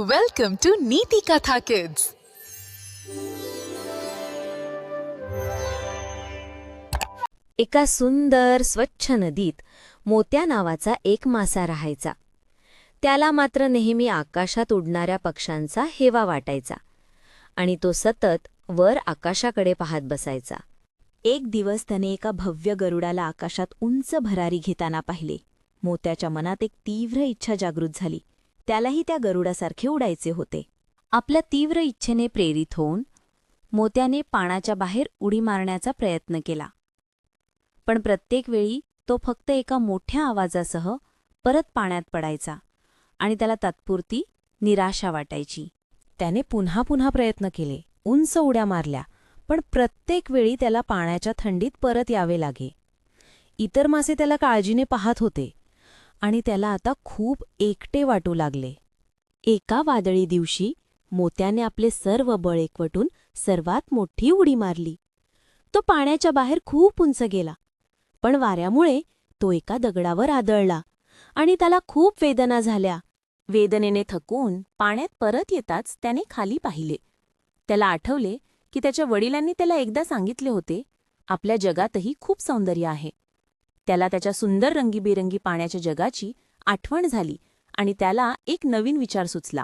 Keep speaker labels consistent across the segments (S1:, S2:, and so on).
S1: Welcome to Neeti Katha Kids.
S2: एका सुंदर स्वच्छ नदीत मोत्या नावाचा एक मासा राहायचा. त्याला मात्र नेहमी आकाशात उडणाऱ्या पक्ष्यांचा हेवा वाटायचा आणि तो सतत वर आकाशाकडे पाहत बसायचा.
S3: एक दिवस त्याने एका भव्य गरुडाला आकाशात उंच भरारी घेताना पाहिले. मोत्याच्या मनात एक तीव्र इच्छा जागृत झाली. त्यालाही त्या गरुडासारखे उडायचे होते. आपल्या तीव्र इच्छेने प्रेरित होऊन मोत्याने पाण्याच्या बाहेर उडी मारण्याचा प्रयत्न केला. पण प्रत्येक वेळी तो फक्त एका मोठ्या आवाजासह परत पाण्यात पडायचा आणि त्याला तात्पुरती निराशा वाटायची. त्याने पुन्हा पुन्हा प्रयत्न केले, उंच उड्या मारल्या, पण प्रत्येक वेळी त्याला पाण्याच्या थंडीत परत यावे लागे. इतर मासे त्याला काळजीने पाहत होते आणि त्याला आता खूप एकटे वाटू लागले. एका वादळी दिवशी मोत्याने आपले सर्व बळ एकवटून सर्वात मोठी उडी मारली. तो पाण्याच्या बाहेर खूप उंच गेला, पण वाऱ्यामुळे तो एका दगडावर आदळला आणि त्याला खूप वेदना झाल्या. वेदनेने थकून पाण्यात परत येताच त्याने खाली पाहिले. त्याला आठवले की त्याच्या वडिलांनी त्याला एकदा सांगितले होते, आपल्या जगातही खूप सौंदर्य आहे. त्याला त्याच्या सुंदर रंगीबेरंगी पाण्याच्या जगाची आठवण झाली आणि त्याला एक नवीन विचार सुचला.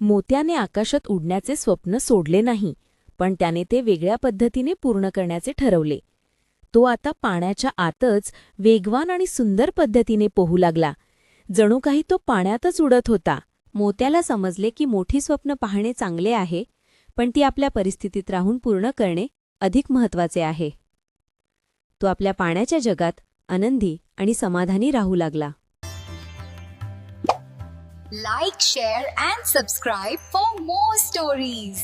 S3: मोत्याने आकाशात उडण्याचे स्वप्न सोडले नाही, पण त्याने ते वेगळ्या पद्धतीने पूर्ण करण्याचे ठरवले. तो आता पाण्याच्या आतच वेगवान आणि सुंदर पद्धतीने पोहू लागला, जणू काही तो पाण्यातच उडत होता. मोत्याला समजले की मोठी स्वप्न पाहणे चांगले आहे, पण ती आपल्या परिस्थितीत राहून पूर्ण करणे अधिक महत्त्वाचे आहे. तो आपल्या पाण्याच्या जगात आनंदी आणि समाधानी राहू लागला.
S1: Like, share and subscribe for more stories.